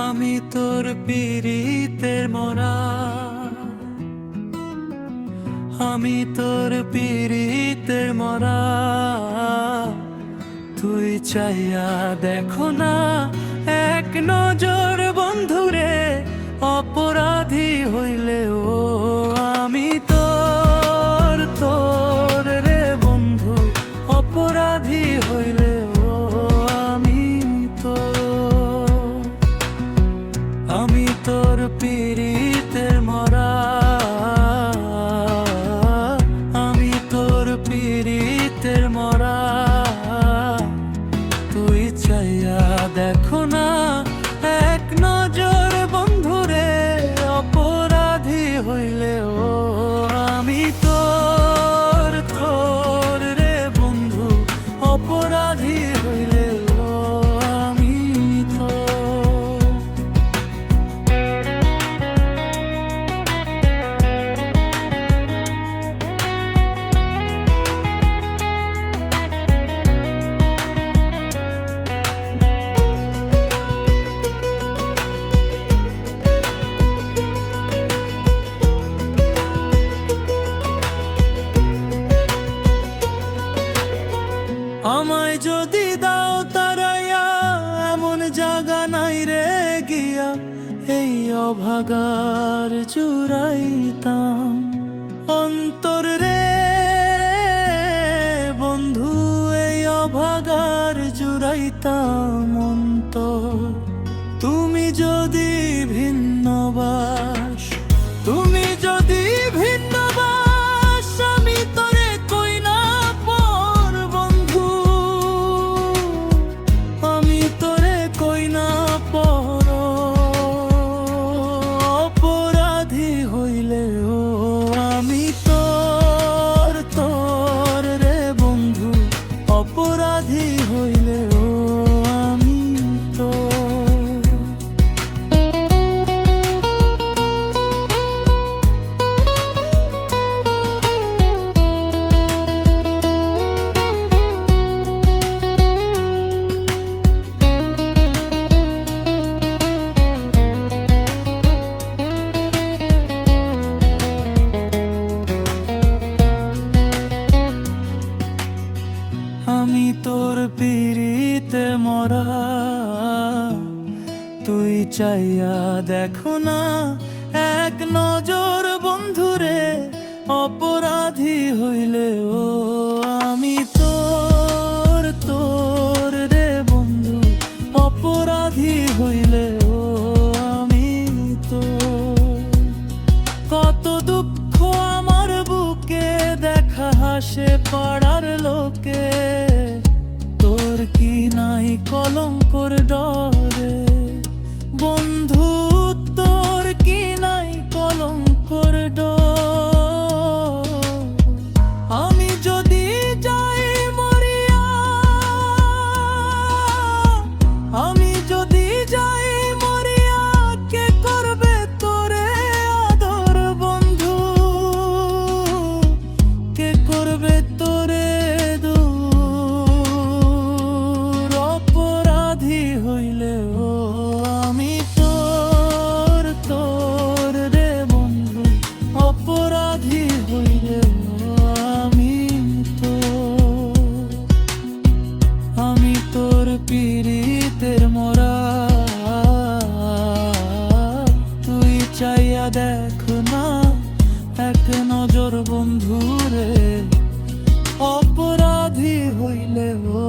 আমি তোর পীড়িতের মরা, আমি তোর পীড়িতের মরা। তুই চাইয়া দেখো না এক নজর বন্ধুরে, অপরাধী হইলে ও আমি তোর তোর রে বন্ধু, অপরাধী হইলে ও আমি তোর। আমি তোর পীড়িতের মরা, আমি তোর পীড়িতের মরা। তুই চাইয়া দেখো না এক নজর বন্ধুরে, অপরাধী হইলে ও আমি তোর তোর রে বন্ধু, অপরাধী হইলে ও আমি তোর। আমায় যদি দাও তারাইয়া, এমন জাগা নাই রে গিয়া এই অভাগার জুড়াইতাম অন্তর রে বন্ধু, এই অভাগার জুড়াইতাম অন্তর। তুমি যদি ভিন্নবাস, তুমি যদি ভিন্নবাস, আমি তোরে কই না পর বন্ধু, আমি তোরে কই না পর। অপরাধী হইলে ও আমি তোর তোর রে বন্ধু, অপরাধী হইলে ও আমি তোর। আমি তোর পীড়িতে মরা, তুই চাইয়া দেখো না এক নজর বন্ধুরে, অপরাধী হইলে ও আমি তোর তোর রে বন্ধু, অপরাধী হইলে ও আমি তোর। কত দুঃখ আমার বুকে দেখা হাসে পাড়ার লোকে, তোর কি নাই কলঙ্কর ডরে বন্ধু, তোর কি নাই কলঙ্কর ডর। আমি যদি যাই মরিয়া, আমি যদি যাই মরিয়া, কে করবে তোরে আদর বন্ধু, কে করবে তোরে দূর। অপরাধী হইলে ও আমি তোর তোর রে বন্ধু, অপরাধী হইলে ও আমি তোর। আমি তোর পীড়িতের মরা, তুই চাইয়া দেখো না এক নজর বন্ধুরে, অপরাধী হইলে ও